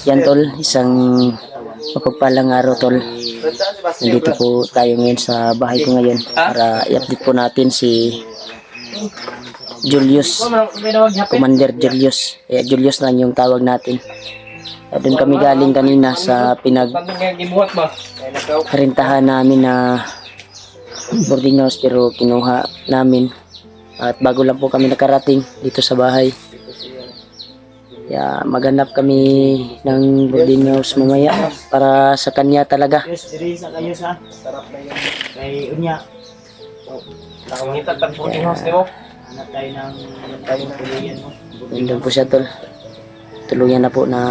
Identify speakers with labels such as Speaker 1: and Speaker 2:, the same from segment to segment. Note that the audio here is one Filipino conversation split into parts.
Speaker 1: Yan tol, isang mapagpalang araw tol. Nandito po tayo ngayon sa bahay ko ngayon para i-update po natin si Julius, Commander Julius. Julius lang yung tawag natin. Doon kami galing kanina sa pinagkarintahan namin na boarding house pero kinuha namin. At bago lang po kami nakarating dito sa bahay. Kaya maghanap kami ng boarding house mamaya para sa kanya talaga.
Speaker 2: Sarap na yung kay Unya.
Speaker 3: Nakangita tag boarding house nimo.
Speaker 2: Hanap tayo ng pilihan mo.
Speaker 1: Nandun po siya tol. Tuluyan na po na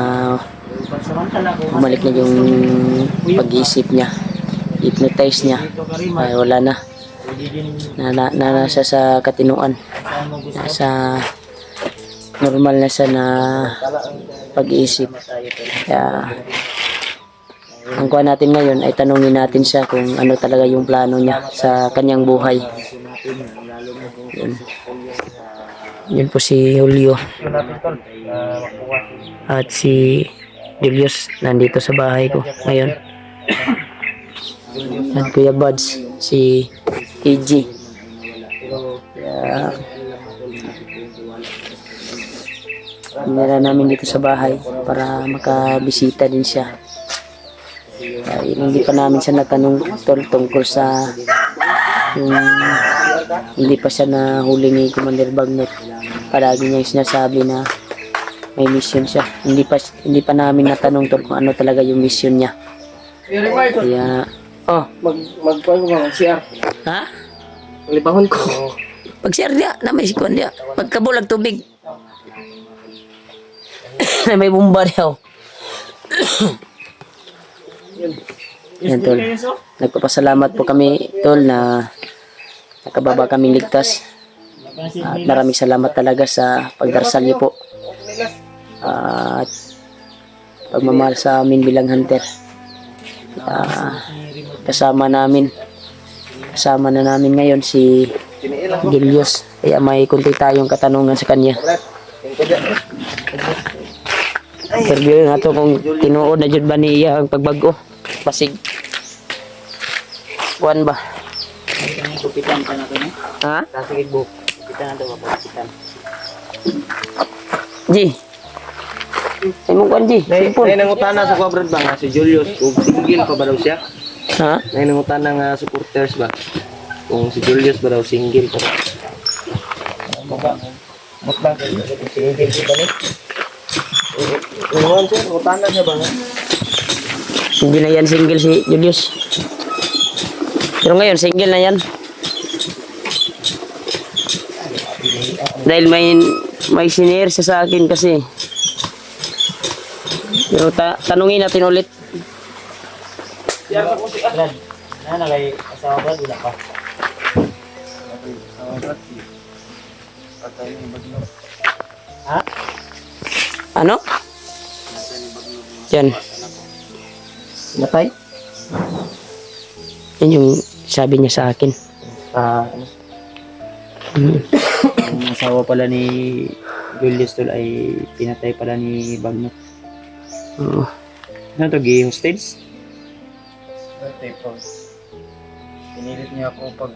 Speaker 2: Pansamantala kung
Speaker 1: bumalik na yung pag-iisip niya. Hypnotize niya.
Speaker 2: dito ka rin,
Speaker 1: Ay wala na.
Speaker 2: pwede din
Speaker 1: Nasa sa katinuan.
Speaker 2: saan mo gusto.
Speaker 1: Nasa normal na siya na pag-iisip. Kaya ang kuha natin ngayon ay tanungin natin siya kung ano talaga yung plano niya sa kanyang buhay. Yun po si Julio at si Julius nandito sa bahay ko ngayon. At Kuya Buds, si EG. Kaya nila namin dito sa bahay para makabisita din siya. Dahil hindi pa namin siya natanong tungkol sa yung hindi pa siya nahuli ni Commander Bagnet. Palagi niya sinasabi na may mission siya. Hindi pa namin natanong kung ano talaga yung mission niya. Kaya
Speaker 3: Magkuhan ko mga CR.
Speaker 1: ha?
Speaker 3: Malipahon ko.
Speaker 1: Pag-share niya na may sikon niya. Pagkabulag tubig. Na may bomba daw. Yan tol. Nagpapasalamat po kami tol na nakababa kami ligtas. At maraming salamat talaga sa pagdarasal niyo po. At pagmamahal sa amin bilang hunter. Kasama na namin ngayon si Julius. Kaya may kunti tayong katanungan sa kanya. Interview nga to kung tinuod na dyan ba niya ang pagbago. Pasig. Kuan ba?
Speaker 2: Kupitan pa na ito, no?
Speaker 1: Ha?
Speaker 2: Sige, book. Kupitan na ito, kupitan.
Speaker 1: G. Ay mong kuan G. Simpon.
Speaker 3: Nay nangutana sa Quadrant ba nga si Julius kung single pa ba daw siya?
Speaker 1: Ha?
Speaker 3: Nay nangutana nga supporters ba kung si Julius ba daw single pa. Bakba single pa ni? Ano sir, nangutana niya ba nga?
Speaker 1: Hindi na yan single si Julius. Pero ngayon single na yan. Dahil may sinare siya sa akin kasi. Pero tanungin natin ulit.
Speaker 2: Brad, nalagay asawa Brad, wala pa. Ha?
Speaker 1: Ano? Yan. Natay? Yan yung sabi niya sa akin.
Speaker 2: Ang asawa pala ni Julius tol ay pinatay pala ni Bagnet.
Speaker 1: Oo.
Speaker 2: Ano to, gay hostage?
Speaker 3: Birthday po. Pinilit niya ako pag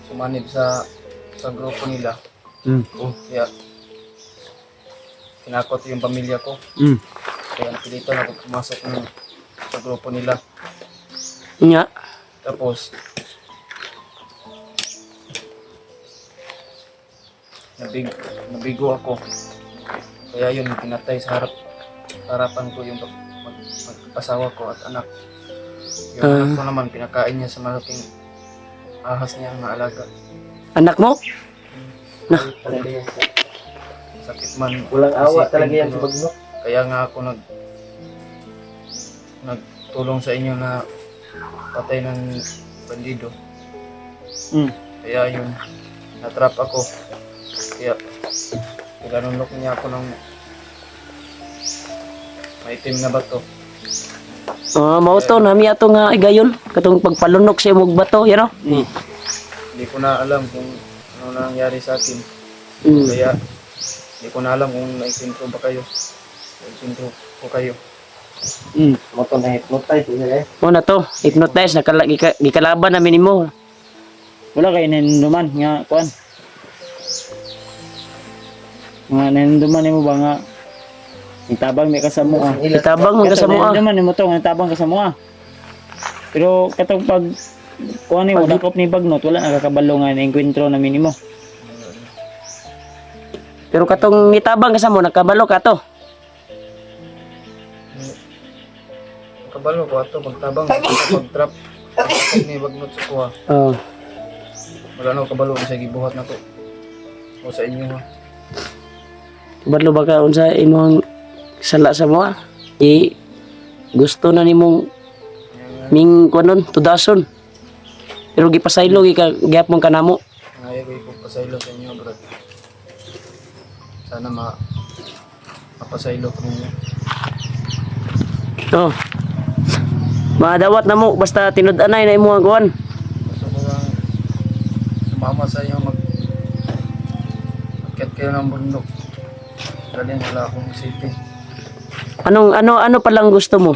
Speaker 3: sumanib sa grupo nila. Kaya kinakot yung pamilya ko. Kaya napilitan ako pumasok sa grupo nila.
Speaker 1: Nga.
Speaker 3: Tapos nabigo ako. Kaya yun, pinatay sa harapan ko yung mag-asawa ko at anak. Yung anak ko naman, pinakain niya sa malaking ahas niya na alaga.
Speaker 1: Anak mo?
Speaker 3: Sakit man.
Speaker 2: Walang awa
Speaker 3: isipin,
Speaker 2: talaga yan
Speaker 3: pero
Speaker 2: sa Bagnet.
Speaker 3: Kaya nga ako nagtulong sa inyo na patay ng bandido. Kaya yun, natrap ako. Kaya ganunok niya ako ng maitim na bato.
Speaker 1: Mao to nami ato nga igayon katong pagpalunok siya mog bato, you know?
Speaker 3: Hindi ko na alam kung ano nangyari sa akin.
Speaker 1: Mm.
Speaker 3: Kaya hindi ko na alam kung naikwento ba kayo. Sundo ko kayo.
Speaker 2: Mo to na hypnotize eh.
Speaker 1: Mo na to, hypnotize gikalaban namin nimo.
Speaker 2: Wala kay naninduman nga kuan. Nga naninduman nimo ba nga itabang may kasamo ah.
Speaker 1: Itabang mo sa mo.
Speaker 2: Naninduman nimo to nga itabang kasamo ah. Pero katong pag kuan ni wala kop ni bagnot wala nakakabalo nga na enkwentro namin nimo.
Speaker 1: Pero katong nitabang ka sa mo, nakabalo ka to.
Speaker 3: Kabalo ko ato pagtabang pag-trap. Pag may bagnot sa kuha.
Speaker 1: Oh.
Speaker 3: Wala na ako kabalo sa gibuhat na ko. O sa inyo ha.
Speaker 1: Badlo ba ka unsa imong sala sa mo? Gusto na nimong ming kunon tudason. Pero gipasaylo gihapon kanamo.
Speaker 3: Ngayon ko ipapasaylo sa inyo bro. Sana mapasaylo ko ninyo.
Speaker 1: Oh. Madawat na mo basta tinud-anay na imong kuan.
Speaker 3: Gusto ko lang sumama sa inyo akit kayo ng bundok. Galing wala akong isipin.
Speaker 1: Ano pa lang gusto mo?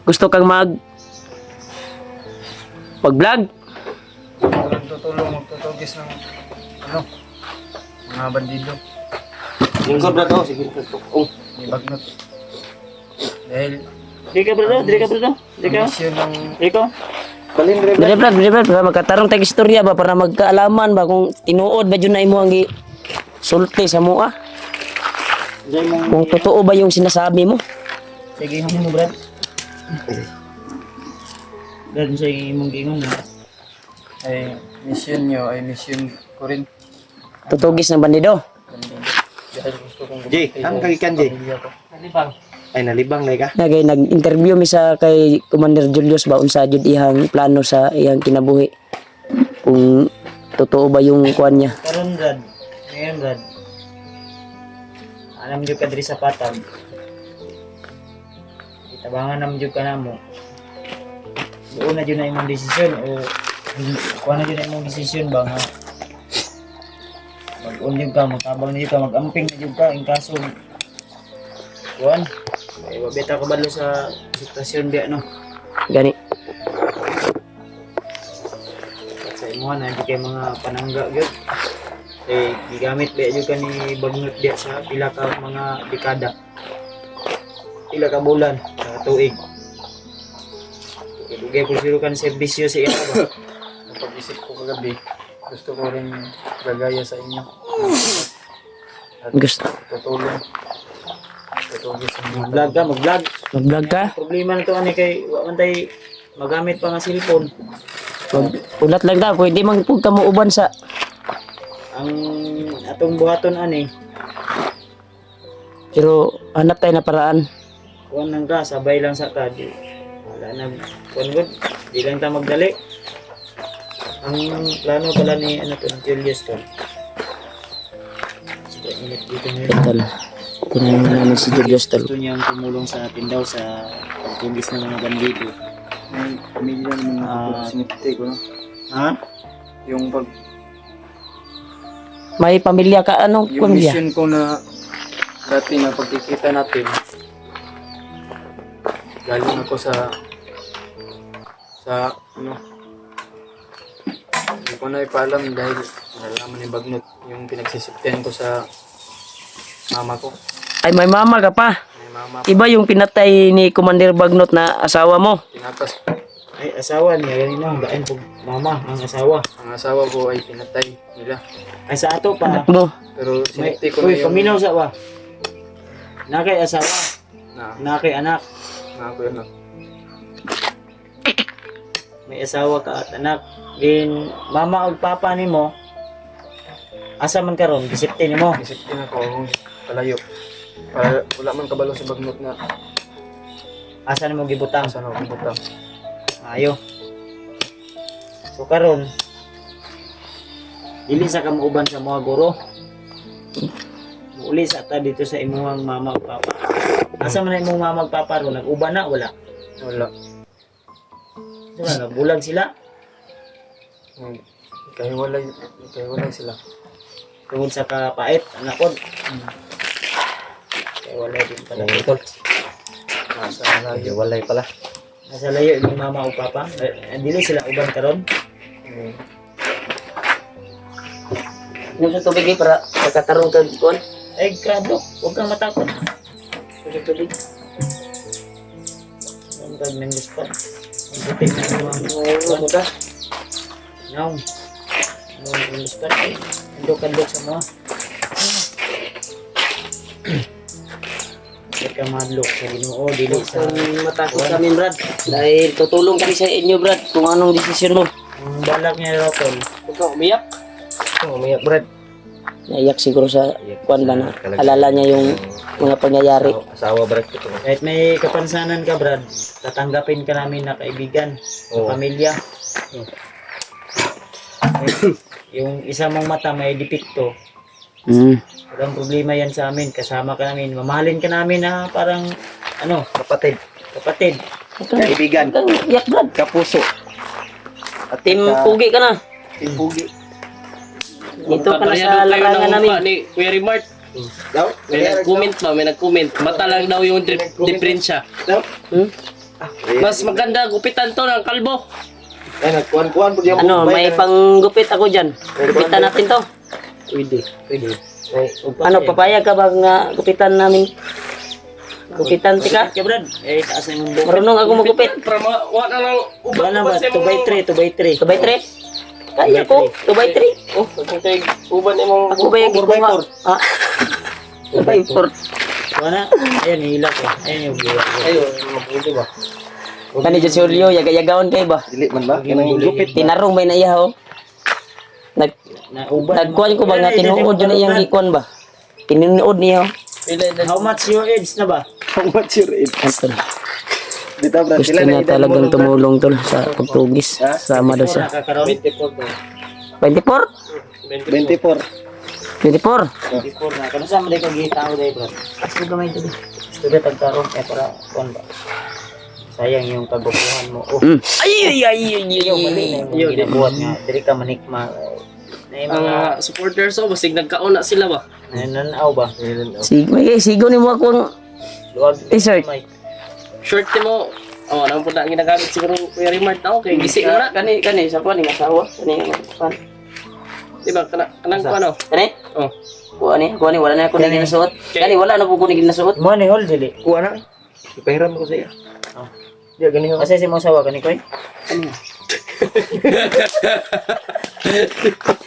Speaker 1: Gusto kang mag-vlog?
Speaker 3: Walang tutulong, magtutugis ng mga bandido.
Speaker 2: Lingkod na to sige to. Oh,
Speaker 3: May bagnot. Dahil
Speaker 2: di ka bro, di ka bro. Di ka.
Speaker 3: misyon ng
Speaker 2: Iko. Balin
Speaker 1: Dire brad, para magkatarong tag istorya ba para magkaalaman ba kung tinuod ba jud na imo ang sulti sa mo ah?
Speaker 2: Dai mo.
Speaker 1: Kung totoo ba yung sinasabi mo?
Speaker 2: Sige mo brad. Brad sa imong gingon na.
Speaker 3: ay misyon nyo ay misyon ko rin.
Speaker 1: Tutugis ng bandido.
Speaker 3: Dahil gusto kong
Speaker 2: Jay, ano kagikan, Jay?
Speaker 3: pamilya ko.
Speaker 2: Ay nalibang na ka.
Speaker 1: Nagay nag-interview mi sa kay Commander Julius ba unsa jud ihang plano sa iyang kinabuhi. Kung totoo ba yung kuan niya.
Speaker 2: Karon brad. Ngayon brad. Alam jud ka diri sa patag. Itabangan nam jud ka namo. Doon na jud na imong desisyon o kuan na jud na imong desisyon ba nga mag-unyog ka, matabang na jud ka, mag-amping na jud ka in kaso kuan. Ay wabeta ka balo sa sitwasyon biya no.
Speaker 1: Gani.
Speaker 2: Sa imuha na di kay mga panangga gyud. Gigamit ba jud ka ni bagnot diya sa pila ka mga dekada. Pila ka bulan sa tuig. Dugay po siro kan serbisyo sa iya ba.
Speaker 3: Napag-isip ko kagabi, gusto ko rin gagaya sa inyo. At
Speaker 1: Gusto
Speaker 3: tutulong. Tutugis sa mga
Speaker 2: Mag-vlog ka, mag-vlog.
Speaker 1: mag-vlog ka?
Speaker 2: Problema na to ani kay wa man tay magamit pa nga cellphone.
Speaker 1: Ulat lang ta, pwede man pug ka mo uban sa
Speaker 2: Ang atong buhaton ani,
Speaker 1: pero hanap tayo na paraan.
Speaker 2: kuan lang ka, sabay lang sa ka. Wala na kuan gud. Di lang ta magdali. Ang plano pala ni ano to, Julius to. Sige, init dito ngayon.
Speaker 1: Tol. Tinanong namin si Julius tol.
Speaker 2: Gusto niyang tumulong sa atin daw sa pagtugis ng mga bandido.
Speaker 3: may pamilya naman
Speaker 2: Ah.
Speaker 3: ako sinipte ko no.
Speaker 2: Ha?
Speaker 3: Yung pag
Speaker 1: May pamilya ka, anong
Speaker 3: yung
Speaker 1: pamilya?
Speaker 3: mission ko na dati na pagkikita natin galing ako sa ano hindi ko na ipaalam dahil nalaman ni Bagnot yung pinagsisiptihan ko sa mama ko.
Speaker 1: Ay may mama ka pa.
Speaker 3: May mama
Speaker 1: Iba yung pinatay ni Commander Bagnot na asawa mo.
Speaker 3: tinatas.
Speaker 2: Ay, asawa niya. Ganun ang gain po. Mama, ang asawa.
Speaker 3: Ang asawa ko ay pinatay nila.
Speaker 2: Ay, sa ato pa.
Speaker 1: Anak mo.
Speaker 3: Pero
Speaker 2: May,
Speaker 3: sinipti ko na
Speaker 2: uy,
Speaker 3: yung
Speaker 2: paminaw sa wa. Nakay asawa.
Speaker 3: na
Speaker 2: Nakay anak.
Speaker 3: ako yun.
Speaker 2: May asawa ka at anak. Din, mama o papa ni mo. Asa man karon disipte ni mo.
Speaker 3: Isipin ako akong palayo. Para wala man kabalo sa Bagnot na
Speaker 2: Asa ni mo gibutang.
Speaker 3: saan ako pupunta.
Speaker 2: Ayo. So karon dili sa kamuuban sa mga guro. Muli sa ta dito sa imuhang mama o papa. Asa man na imong mama o papa ro nag-uban na wala.
Speaker 3: Wala.
Speaker 2: Diba, nagbulag sila.
Speaker 3: Kahiwalay sila.
Speaker 2: Tungod sa kapait, anak ko. Tol.
Speaker 3: Nasa walay pala.
Speaker 2: Nasa layo ni mama o papa. Dili sila uban karon.
Speaker 1: Yung sa tubig eh, para pagkatarong ka kuan.
Speaker 2: Ay, kadok. Huwag kang matakot.
Speaker 1: Sa tubig.
Speaker 2: Ang gag ng luspan. Ang butik na naman.
Speaker 1: Ano ka?
Speaker 2: Naong. Ang luspan. Kandok sa mga. Huwag kang madlok sa Ginoo. Dili sa...
Speaker 1: Matakot kami, Brad. Dahil tutulong kami sa inyo, Brad, kung anong desisyon mo.
Speaker 2: Ang balak niya raw, Tol.
Speaker 1: Huwag ka umiyak.
Speaker 3: Umiyak, Brad.
Speaker 1: Naiyak siguro sa kuan ba na alala niya yung mga pangyayari.
Speaker 3: Asawa, Brad.
Speaker 2: Kahit may kapansanan ka, Brad, tatanggapin ka namin na kaibigan,
Speaker 3: Oo.
Speaker 2: pamilya. Yung isa mong mata may depekto, walang problema yan sa amin. Kasama ka namin, mamahalin ka namin na parang, ano,
Speaker 3: Kapatid.
Speaker 2: kapatid.
Speaker 3: Kaibigan.
Speaker 1: Huwag kang iyak, Brad.
Speaker 3: Kapuso. At
Speaker 1: Team Pugi ka na.
Speaker 3: Timpugi.
Speaker 1: Dito ka na sa larangan namin.
Speaker 4: Ni Kuya Rimart.
Speaker 3: Daw?
Speaker 4: May nag-comment ba? May nag-comment. Mata lang daw yung diferensya.
Speaker 3: Daw?
Speaker 1: Hmm?
Speaker 4: Mas maganda gupitan to ng kalbo.
Speaker 3: Ay, nagkuhan-kuhan po yung
Speaker 1: Ano, may panggupit ako dyan. Gupitan natin to.
Speaker 2: Pwede. Ay,
Speaker 1: Ano, papayag ka ba nga gupitan namin? Gupitan tika?
Speaker 2: ka, Brad? Eh, taas na yung buhok.
Speaker 1: Marunong ako magupit.
Speaker 4: Para wala lang ubat
Speaker 2: Wala ba? 2x3, 2x3.
Speaker 1: 2x3? Kaya ko, 2x3.
Speaker 4: Oh, kung tayo uban imong
Speaker 1: Ako ba yung gikuha? Ah, 2x4.
Speaker 2: Wala. Ayan, hila ko. Ayan yung buhok.
Speaker 4: ayun, mabuti ba?
Speaker 1: Kani dyan si Julio, yaga-yagaon kayo ba?
Speaker 3: Dili man ba? Kanang gupit.
Speaker 1: Tinarong may naiyaw. Nagkuhan ko ba nga tinuod yun na iyang ikuan ba? Tinuod niya.
Speaker 2: How much your age na ba?
Speaker 3: How much your age?
Speaker 1: Antol.
Speaker 3: Dito, Brad.
Speaker 1: Gusto niya talagang tumulong tol sa pagtugis. Sama daw siya.
Speaker 2: Nakakaroon?
Speaker 1: 24?
Speaker 3: 24.
Speaker 1: 24?
Speaker 2: 24 na. Kano sa mga kagita ako dahil, bro? Gusto gamay ito. Gusto ka tagkaroon. Eh, para, kuhan ba? Sayang yung kagupuhan mo. Oh,
Speaker 1: Ay!
Speaker 2: yung mali na yung ginabuhat nga. Dili ka manikma. Na yung
Speaker 4: Ang
Speaker 2: mga
Speaker 4: supporters oh, basig nagkauna sila ba?
Speaker 2: nananaw ba?
Speaker 1: Sigo ni mo akong
Speaker 2: Luwag.
Speaker 1: t-shirt.
Speaker 2: May-
Speaker 4: Short mo. Oh, ano po na ang ginagamit siguro Kuya Rimart na okay, gising na.
Speaker 1: Kani, sa kuhan, yung asawa. Kani, kuhan.
Speaker 4: Di ba? Kanang ko ano?
Speaker 1: Kani?
Speaker 4: Oh.
Speaker 1: Kuhan, wala na ako na ginasuot. Kani, wala na po ko na ginasuot.
Speaker 2: Mo ni hol dili.
Speaker 3: Kuha na. Ipahiram ko sa iya.
Speaker 2: Oh.
Speaker 3: Diya, ganito.
Speaker 2: Kasi si mo sawa kani koy.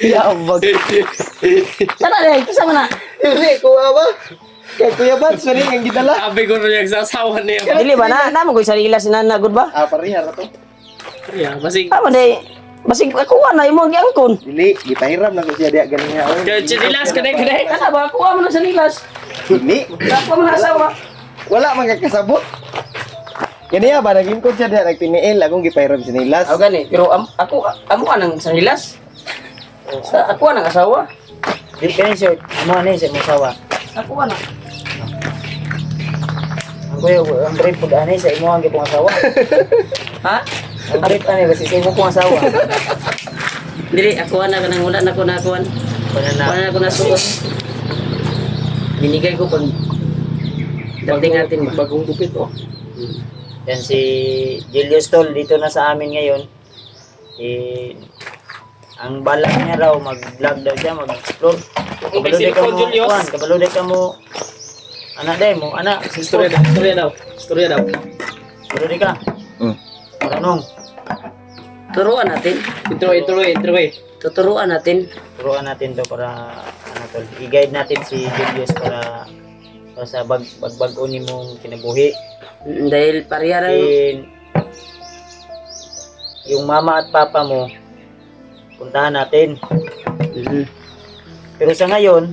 Speaker 1: Yabag. Tara na, kasama na.
Speaker 3: Hindi, kuha ba? Kaya Kuya Bats, sorry, ang gidala.
Speaker 4: Sabi ko rin yung sasawa niya.
Speaker 1: Dili ba na? Namo ko sa ila sinana good ba?
Speaker 3: Parihar to.
Speaker 4: Kaya, basig.
Speaker 1: Tama day. Basig ako na imo giangkon.
Speaker 3: Dili, ipahiram na ko siya diya, ganyan nga.
Speaker 4: Kaya chinilas ka na ka na.
Speaker 1: Kana ba kuha mo na sa nilas?
Speaker 3: Dili,
Speaker 1: Kuha mo na asawa.
Speaker 3: wala man kakasabot. Ganyan ba, naging ko siya diya, nagtiniil, akong gipahiram sa nilas.
Speaker 1: Ako gani, pero ako amo anang sa nilas. Sa ako anang asawa.
Speaker 2: Di kani short. Mo ni si mo sawa.
Speaker 1: Ako ana.
Speaker 2: Ang kuya, ang brief pud ani sa imo ang gipong asawa.
Speaker 1: Ha?
Speaker 2: Ang brief ani ba sa imo pong asawa.
Speaker 1: Dili ako ana kanang wala na ko na kuan.
Speaker 2: Wala na.
Speaker 1: Wala na ko na suot. Binigay ko pag dating natin ba?
Speaker 4: Bagong gupit oh.
Speaker 2: Yan si Julius Tol dito na sa amin ngayon. Ang balak niya raw mag-vlog daw siya, mag-explore. Kabalo
Speaker 4: si
Speaker 2: di ka mo,
Speaker 4: Julius.
Speaker 2: kuhan, kabalo di ka mo, anak day mo, anak,
Speaker 4: Istorya daw. Istorya daw. Istorya daw.
Speaker 2: kabalo di ka. Marunong,
Speaker 1: Turuan natin.
Speaker 4: Intro.
Speaker 1: Tuturuan natin.
Speaker 2: turuan natin to para, ano Tol, i-guide natin si Julius para sa bagbag-o ni mong kinabuhi.
Speaker 1: Dahil pareha lang.
Speaker 2: And, yung mama at papa mo, puntahan natin. Pero sa ngayon,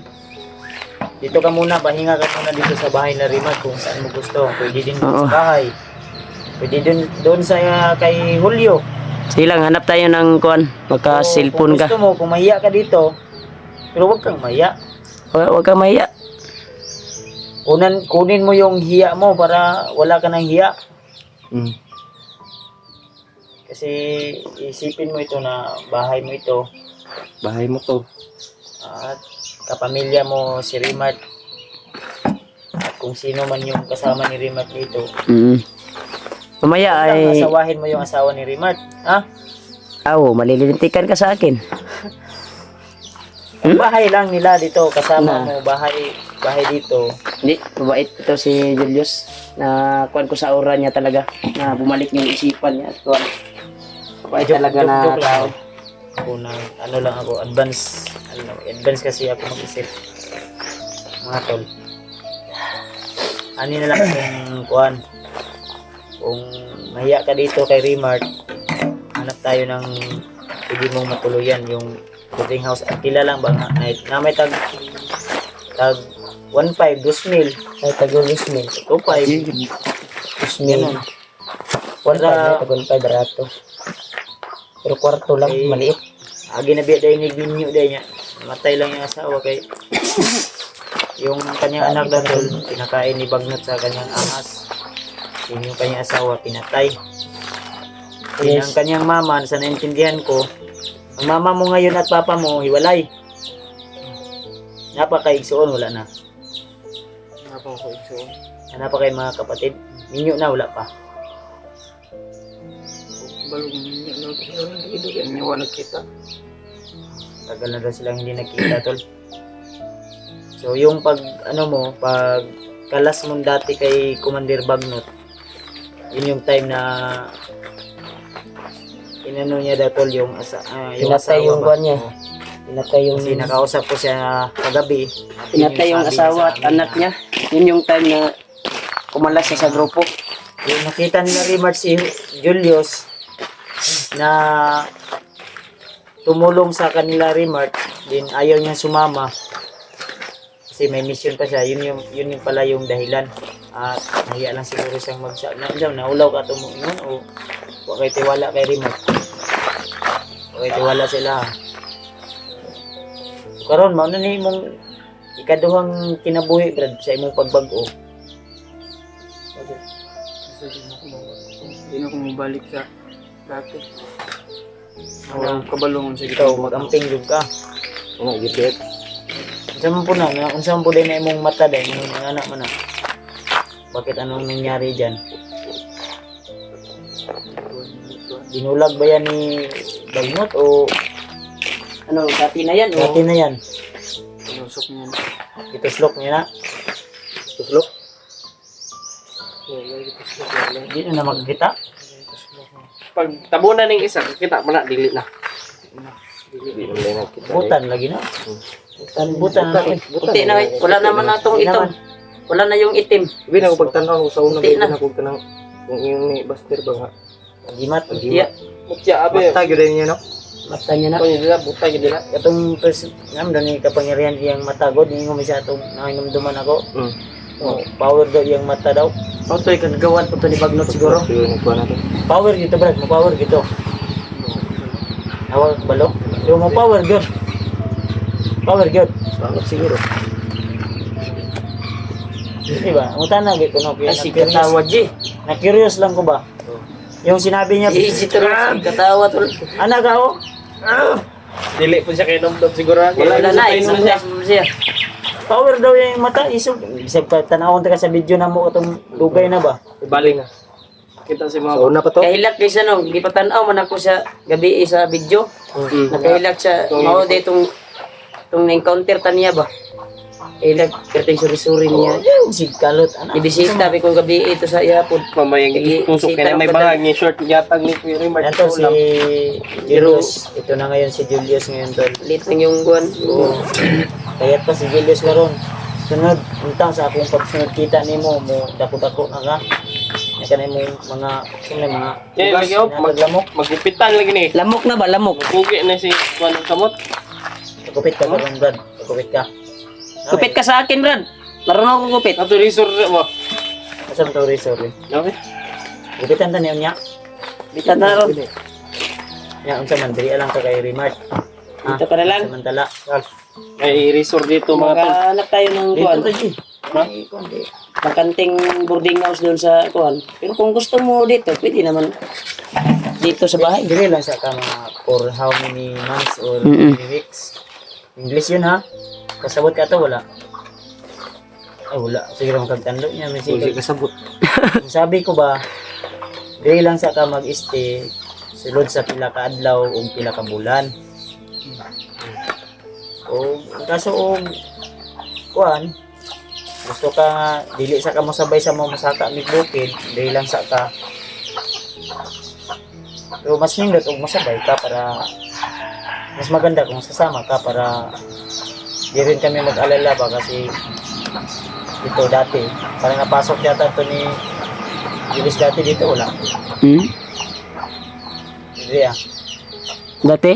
Speaker 2: dito ka muna, pahinga ka muna dito sa bahay na Rimad kung saan mo gusto. Pwede din
Speaker 1: Oo.
Speaker 2: sa bahay. Pwede din doon sa kay Julio.
Speaker 1: Sige lang, hanap tayo ng kuan. Maka-cellphone
Speaker 2: Kung
Speaker 1: ka.
Speaker 2: gusto mo, kung mahiya ka dito, pero huwag kang mahiya.
Speaker 1: Huwag kang mahiya.
Speaker 2: Kunin mo yung hiya mo para wala ka ng hiya. Kasi isipin mo ito na bahay mo ito
Speaker 3: Bahay mo to.
Speaker 2: at kapamilya mo si Rimad. At kung sino man yung kasama ni Rimart dito.
Speaker 1: Mamaya ay...
Speaker 2: Asawahin mo yung asawa ni Rimart. Ha?
Speaker 1: Malilintikan ka sa akin.
Speaker 2: Bahay lang nila dito. Kasama mo. Bahay dito.
Speaker 1: Hindi, mabait ito si Julius. Na kuwan ko sa aura niya talaga. Na bumalik yung isipan niya. At kuwan. Mabait talaga na
Speaker 2: Joke lang.
Speaker 1: tao.
Speaker 2: Unang, ano lang ako, advance kasi ako mag-isip. Mga tol. Ano na lang kung kuwan. Kung mahiya ka dito kay Rimart, hanap tayo ng pwede mong matuluyan yung boarding house. At lang ba nga na may tag 1.5, 2,000. Ay tag 2,000. 2.5. 2,000. Para tag 1.5 barato. Pero kwarto lang, maliit. Agi na biya dahil nagninyo dahil niya. Matay lang yung asawa kay yung kanyang anak dahil pinakain ni Bagnot sa kanyang ahas. Yung kanyang asawa pinatay. Ang kanyang mama, sa naintindihan ko, ang mama mo ngayon at papa mo hiwalay. Napakaigsoon, wala na. Napaka kayo mga kapatid. Ninyo na, wala pa. Tagal na daw silang hindi nakita, tol. So yung pag pag kalas mo dati kay Commander Bagnot, yun yung time na inano niya daw, tol, yung
Speaker 1: Pinatay yung buwan niya. Pinatay yung...
Speaker 2: Kasi nakausap ko siya kagabi.
Speaker 1: Pinatay yung asawa at anak niya. Yun yung time na kumalas siya sa grupo.
Speaker 2: Yung nakita nila Rimart si Julius na tumulong sa kanila Rimart, din ayaw niya sumama kasi may mission pa siya. Yun yung pala yung dahilan. At nahiya lang siguro siyang naulaw ka tumungon o huwag kayo tiwala kay Rimart. Huwag kayo tiwala sila. Karon mao na ni mong ikaduhang kinabuhi, Brad, sa imong pagbago.
Speaker 3: Hindi na ako mabalik sa dati. Walang kabalungan sa
Speaker 2: Ikaw magamping jud ka.
Speaker 4: Ano, gibet?
Speaker 2: Unsa man po na unsa man po din na imong mata dai imong anak man na. Bakit anong nangyari diyan? Dinulag ba yan ni Bagnot o
Speaker 1: Ano, dati na yan.
Speaker 2: dati na yan?
Speaker 3: Pinusok niya.
Speaker 2: Ituslok niya na. Tuslok? Hindi na makikita.
Speaker 4: Pag tabunan ng isa, kita mo na, dili na.
Speaker 2: Butan lagi na. Butan na.
Speaker 1: Puti na, wala naman natong itom. Wala na yung itim.
Speaker 3: Ibi na ako pagtanaw ko sa unang
Speaker 1: Puti na.
Speaker 3: na ako tanang kung yung ni Buster ba nga.
Speaker 2: Gimat.
Speaker 1: Iya,
Speaker 4: Mutya, abe.
Speaker 3: Basta gyud niya no.
Speaker 1: mata niya na.
Speaker 4: Kung yun nila, buta yun nila.
Speaker 2: Katong first ngam daw ni kapangyarihan iyang mata god ni mo sa atong nanginumduman ako. Oh, power daw iyang mata daw.
Speaker 1: Otoy, kagagawan po to ni Bagnot siguro.
Speaker 3: Siguro nagkuha na to.
Speaker 2: Power gito brad, mo power gito. Awal balo. Yung mo power gyud. Power gyud.
Speaker 3: Siguro.
Speaker 2: Di ba? Ang tanang gito no kaya
Speaker 1: Ay, si katawa, G.
Speaker 2: na curious lang ko ba? Yung sinabi niya,
Speaker 1: Easy to lang, si katawa to.
Speaker 2: anak ako,
Speaker 4: Dili po siya kay Nomdom siguro.
Speaker 1: Wala na, isang siya.
Speaker 2: power daw yung mata, isog. Isag pa, tanawon ka sa video na mo itong lugay na ba?
Speaker 4: Ibalik na. Kita si mga...
Speaker 3: Sa una pa to.
Speaker 1: Kahilak din siya no, hindi pa tanaw man ako sa gabi sa video. Nakahilak siya, mao de itong na-encounter ta niya ba? Kahilak, kerteng suri-suri niya.
Speaker 2: Si kalot, anak.
Speaker 1: Ibisita bi kong gabi ito sa iyapod.
Speaker 4: Mamayang itusok kaya may bangag ni short yatag ni Kuya Rimart.
Speaker 2: Yan to si Julius. Ito na ngayon si Julius ngayon tol.
Speaker 1: Lit lang yung buwan.
Speaker 2: Oo. Kaya pa si Julius karon. Sunod, untang sa akong pagsunod kita nimo mo dako-dako na ka. Yan ka na mo mga, mga
Speaker 4: Eh, lagi ako,
Speaker 2: maglamok.
Speaker 4: maggupitan lagi ni.
Speaker 1: Lamok na ba? Lamok.
Speaker 4: Pugi na si Juan ng Samot.
Speaker 2: Gupit ka karon Brad. Gupit ka.
Speaker 1: Kupit ka sa akin, Brad. Marunong akong kupit.
Speaker 4: Ato resort mo.
Speaker 2: Asam to sorry.
Speaker 4: Okay.
Speaker 2: Gupitan ta niyo niya.
Speaker 1: Bitan na ron.
Speaker 2: Ya, unsa man diri lang ka kay Rimart.
Speaker 1: Dito ka na lang.
Speaker 2: Samantala.
Speaker 4: May resort dito mga tol.
Speaker 1: Makahanap tayo ng
Speaker 2: Dito
Speaker 1: kuwan.
Speaker 2: ta G.
Speaker 1: Makanting boarding house doon sa kuwan. Pero kung gusto mo dito, pwede naman dito sa bahay.
Speaker 2: Dili lang sa ka mga for how many months or
Speaker 1: Mm-mm.
Speaker 2: many weeks. English yun ha. Kasabot ka to wala. wala. Siguro magkagtando niya. May
Speaker 3: Sige
Speaker 2: sige.
Speaker 3: kasabot.
Speaker 2: Sabi ko ba, dili lang sa ka mag-stay, sulod sa pila ka adlaw o pila ka bulan. O kaso o kuan, gusto ka nga, dili sa ka mo sabay sa mga masaka mig bukid, dili lang sa ka. Pero mas nindot og masabay ka para mas maganda kung sasama ka para di rin kami mag-alala ba kasi ito dati, parang napasok yata ito ni Julius dati dito, wala.
Speaker 1: Hmm?
Speaker 2: Hindi ah.
Speaker 1: Dati?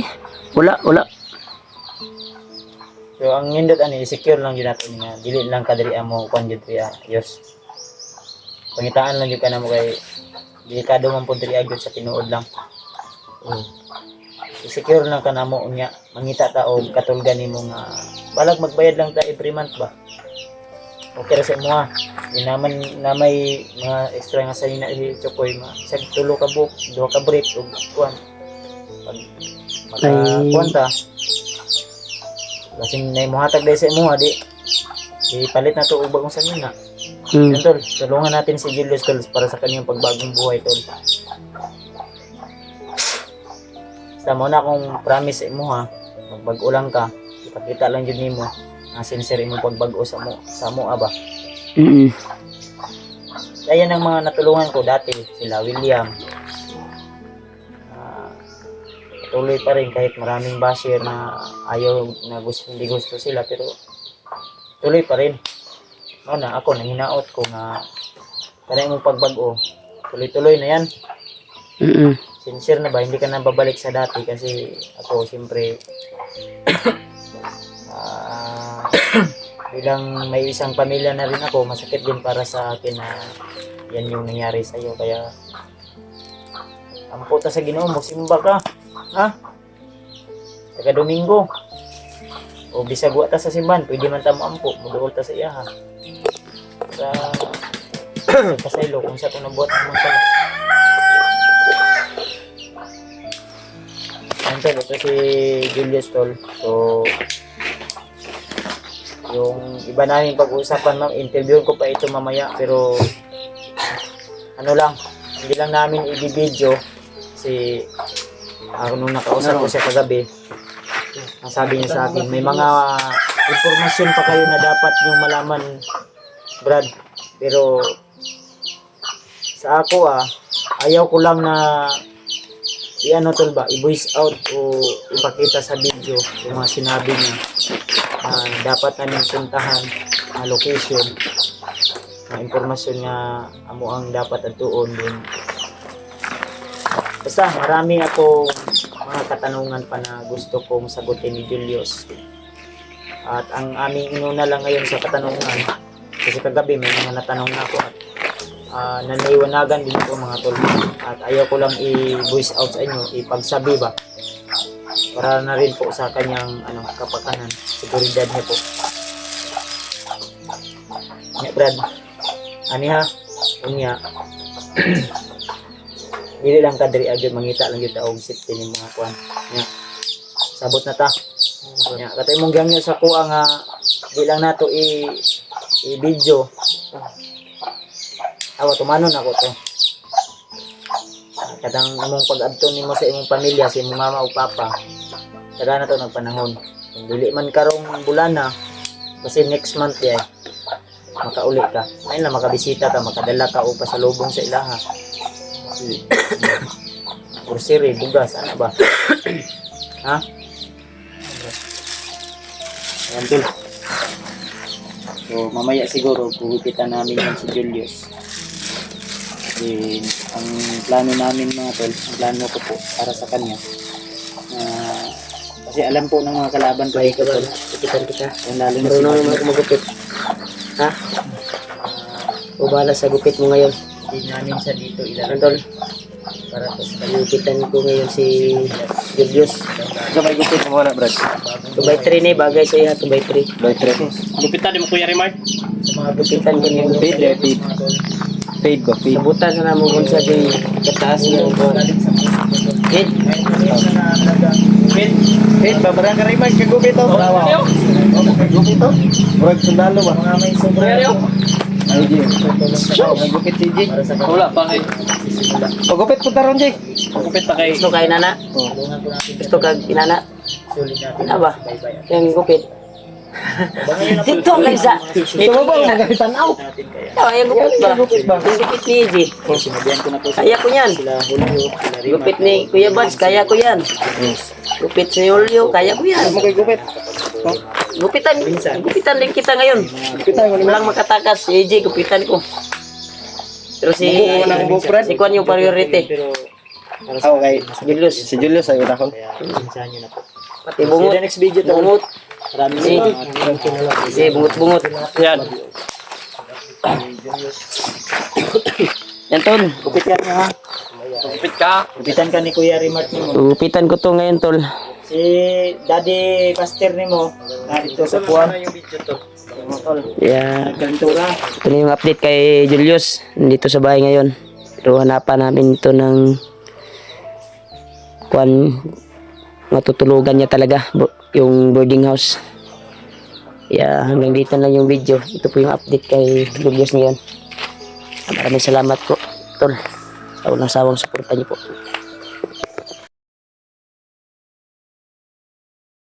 Speaker 1: Wala.
Speaker 2: So ang nindot ani secure lang gyud nato nga dili lang kadiri amo kon gyud ya. Yos. Pangitaan lang gyud kana mo kay delikado man pud diri agud sa tinuod lang. I-secure lang ka na mo unya mangita ta og katulgan nimo nga balag magbayad lang ta every month ba. Okay ra sa imo ha. Di naman na may mga extra nga sa ina chokoy ma sag tulo ka book, duha ka break ug kuan. Pag makakuanta kasing na imuhatag dahil sa imo ha di ipalit na to og bagong sanina.
Speaker 1: Hmm.
Speaker 2: Yan tol, tulungan natin si Julius tol para sa kanyang pagbagong buhay tol. Basta mo na akong promise sa imo ha, magbag-o lang ka, ipakita lang yun nimo na sincere imong pagbago sa mo aba.
Speaker 1: Mm.
Speaker 2: Kaya ng mga natulungan ko dati, sila William. Patuloy pa rin kahit maraming basher na ayaw na hindi gusto sila pero tuloy pa rin. Na ako nanginaot ko nga para imong pagbago, tuloy-tuloy na yan.
Speaker 1: Mm.
Speaker 2: Sincere na ba, hindi ka na babalik sa dati kasi ako siyempre bilang may isang pamilya na rin ako, masakit din para sa akin na yan yung nangyari sa iyo kaya ang puta sa Ginoo mo, simba ka ha? Saka Domingo o bisag wa ta sa simbahan, pwede man ta mo ampo, muduol ta sa iya ha sa pasaylo kung sa ito nabuhat mo sa Antol, ito si Julius tol. So, yung iba namin pag-uusapan, ma'am, interview ko pa ito mamaya, pero ano lang, hindi lang namin i-video kasi nung nakausap ko siya kagabi, ang sabi niya sa akin, may mga impormasyon pa kayo na dapat yung malaman, Brad, pero sa ako ayaw ko lang na i-ano tol ba, i-voice out o ipakita sa video yung mga sinabi niya dapat namin puntahan na location na impormasyon nga amo ang dapat atuon din. Basta marami ako mga katanungan pa na gusto kong sagutin ni Julius at ang aming inuna lang ngayon sa katanungan kasi kagabi may mga natanong na ako at nanaiwanagan din po mga tol at ayaw ko lang i-voice out sa inyo, ipagsabi ba para na rin po sa kanyang kapakanan, seguridad niya po. Nya Brad, ani ha, unya dili lang kadiri agad mangita lang gyud ta og safety ni mga kuan. Nya sabot na ta. Nya katay mong gangyo sa kuha nga di lang nato i-video. Awa tumanon ako to. Kadang imong pag-adto nimo sa imong pamilya, sa imong mama o papa. Kada na to nagpanahon. Kung dili man karong bulan na, kasi next month ya makauli ka. Ayun lang makabisita ka, makadala ka o pasalubong sa ilaha. Kursiri, bugas, ano ba? Ha? Ayan tol. So mamaya siguro pugupitan namin yan si Julius. Then, ang plano namin mga tol, ang plano ko po para sa kanya kasi alam po ng mga kalaban ko dito tol, ikitan kita yung lalo na si Magno magupit ha? Ubala sa gupit mo ngayon, hindi namin siya dito ilalagay tol para po sa ikitan ko ngayon si Julius.
Speaker 3: Sabay gupit mo na Brad.
Speaker 1: 2x3 na bagay sa iya, 2x3.
Speaker 4: Gupitan din mo Kuya Rimar.
Speaker 2: Sa mga gupitan ko niyo
Speaker 3: Fade ko, fade.
Speaker 1: Sabutan sa namo kung sa di kataas niya ko. Hit.
Speaker 3: Fade ba barang ka Rimar kagupit to?
Speaker 2: Gupit to?
Speaker 3: Murag sundalo ba?
Speaker 2: Mga may sobra.
Speaker 3: Ay, G. Nagupit si G.
Speaker 2: Para sa
Speaker 4: Wala pa kay.
Speaker 2: sisimula.
Speaker 3: Pagupit po taron, G.
Speaker 4: Pagkupit pa kay.
Speaker 1: Gusto kay nana?
Speaker 2: Tulungan po natin.
Speaker 1: Gusto kag inana?
Speaker 2: Sulit natin.
Speaker 1: Ina ba?
Speaker 2: Bye-bye.
Speaker 1: Yung gupit.
Speaker 2: Abangan nyo na po.
Speaker 1: Dito lang sa.
Speaker 3: Gusto mo ba magalitan out?
Speaker 2: Natin kaya.
Speaker 1: Oh, yung gupit ba?
Speaker 3: Gupit ba?
Speaker 1: Yung gupit ni EJ.
Speaker 2: Sinabihan ko na po
Speaker 1: Kaya ko yan.
Speaker 2: sila Julio, sila Rima.
Speaker 1: Gupit ni Kuya Buds, kaya ko yan. Gupit si Julio, kaya ko yan.
Speaker 3: Mo kay gupit.
Speaker 1: Gupitan din kita ngayon.
Speaker 3: Kita mo
Speaker 1: Walang makatakas si EJ, gupitan ko. Pero si Kwan yung priority.
Speaker 2: Pero para
Speaker 3: Ah, okay.
Speaker 1: Julius,
Speaker 3: Si Julius ay una ko.
Speaker 2: kaya pinsahan nyo na po.
Speaker 1: pati
Speaker 2: See
Speaker 1: bungot.
Speaker 2: you next video to.
Speaker 1: Bungot.
Speaker 2: Maraming
Speaker 1: Si-
Speaker 2: salamat.
Speaker 1: Si bungot-bungot.
Speaker 4: Yan.
Speaker 1: Yan tol.
Speaker 2: Gupitan nyo ha.
Speaker 4: Pagkupit ka.
Speaker 2: Gupitan ka ni Kuya Rimart ni mo.
Speaker 1: Gupitan ko to ngayon tol.
Speaker 2: Si Daddy Pastor ni mo. Narito sa Puan.
Speaker 3: yung video to.
Speaker 1: Yeah.
Speaker 2: Nagkantura.
Speaker 1: Ito na yung update kay Julius. Nandito sa bahay ngayon. Pero hanapan namin ito ng Kwan, matutulugan niya talaga. Yung boarding house. Yeah, hanggang dito lang yung video. Ito po yung update kay Julius ngayon. Maraming salamat po, tol. Sa walang sawang suporta niyo po.